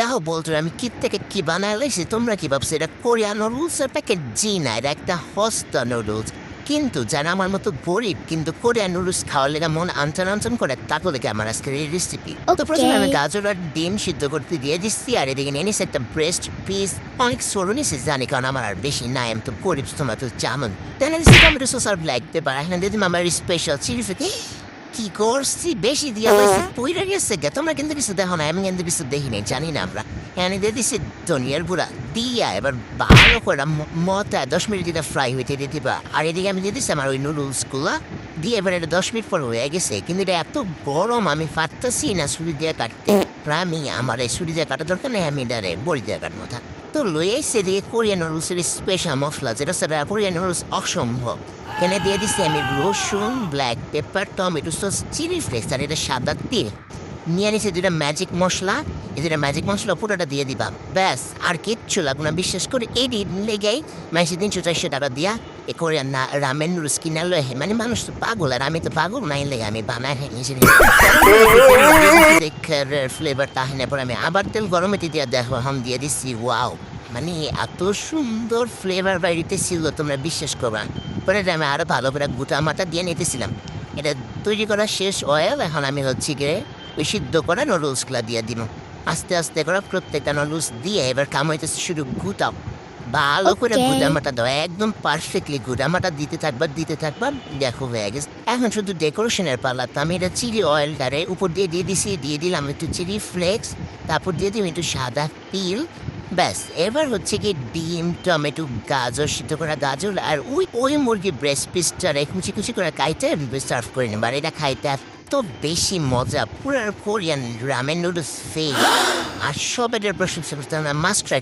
দেখো বলতো আমি কি থেকে কি বানায় লাইছি, তোমরা কি ভাবছো এটা কোরিয়ান নুডলসের প্যাকেট? জি না, এটা একটা হস্তা নুডলস। কিন্তু যারা আমার মতো গরিব কিন্তু কোরিয়ান নুডলস খাওয়ার লেগে মন আনচান আনচান করে, তাকে দেখে আমার আজকের এই রেসিপি। তো ওকে। প্রথমে আমি গাজর আর ডিম সিদ্ধ করতে দিয়ে দিচ্ছি, আর এদিকে নিয়ে নিচ্ছি একটা ব্রেস্ট পিস। অনেক সরু নিচ্ছি জানি, কারণ আমার আর বেশি নাই, আমি তো গরিব, তোমরা তো জামন। তাহলে টমেটো সস আর ব্ল্যাক পেপার। এখানে দিয়ে দিলাম আমার স্পেশাল চিলি ফ্লেক্স। কি করছি বেশি দিয়া পাইছি, পইরা গেছে গে। তোমরা কিন্তু কিছু দেখো না, আমি কিন্তু কিছু দেখি নাই, জানি না আমরা। এখানে দিয়ে দিচ্ছি ধনিয়ার গুঁড়া দিয়া এবার ভালো করে মতা 10 মিনিট এটা ফ্রাই হইতে দিয়ে দিবা। আর এদিকে আমি দিয়ে দিচ্ছি আমার ওই নুডলস গুলা দিয়ে, এবার এটা 10 মিনিট পর হয়ে গেছে। কিন্তু এটা এত গরম আমি পারতেছি না ছুরি দিয়ে কাটতে। আমি আমার এই ছুরি দিয়ে কাটা দরকার নেই, আমি এটা বড়ি দিয়ে কাটবো। তো লই আইসে দিয়ে কোরিয়ান নুডলসের স্পেশাল মশলা, যেটা সেটা কোরিয়ান নুডলস অসম্ভব। এখানে দিয়ে দিচ্ছি আমি রসুন, black pepper, tomato sauce, chilli flakes, আর এটা সাদা তিল। নিয়ে নিচ্ছে দুটা ম্যাজিক মশলা। এই দুটা ম্যাজিক মশলা পুরোটা দিয়ে দিবা, ব্যাস আর কিচ্ছু লাগবে না। বিশ্বাস করে এই লেগেই মাসে 300-400 টাকা দিয়া এ কোরিয়ান না রামেন নুডলস কিনা লয়। মানে মানুষ তো পাগল, আর আমি তো পাগল নাই লেগে আমি বানাই ফ্লেভার তাহলে পরে আমি আবার তেল গরমে দিয়ে দেখো এখন দিয়ে দিচ্ছি। ওয়াও, মানে এত সুন্দর ফ্লেভার বাড়িতে ছিল তোমরা বিশ্বাস করবা। পরে আমি আরো ভালো করে গুটা মাটা দিয়ে নিতেছিলাম। এটা তৈরি করা শেষ অয়েল, এখন আমি হচ্ছে গিয়ে ওই সিদ্ধ করা নুডলসগুলা দিয়ে দিব। আস্তে আস্তে করে প্রত্যেকটা নুডলস দিয়ে এবার কাম হইতেছে শুধু গুটাও। ভালো করে ওকে। গুটামাটা দাও, একদম পারফেক্টলি গুটামাটা দিতে থাকবা। দেখো হয়ে গেছে। এখন শুধু ডেকোরেশনের পালা। তো আমি এটা চিলি অয়েলটারে উপর দিয়ে দিছি, দিয়ে দিলাম একটু চিলি ফ্লেক্স, তারপর দিয়ে দিলাম একটু সাদা তিল। ব্যাস এবার হচ্ছে কি ডিম, টমেটো, গাজর, সিদ্ধ করা গাজর, আর ওই ওই মুরগির ব্রেস্ট পিসটা কুচি কুচি করে কাইটে সার্ভ করে নেব। আর এটা খাইতে এত বেশি মজা, পুরো কোরিয়ান রামেন নুডলস ফেল। আর সব এটার প্রশংসা করতে মাস্ট ট্রাই।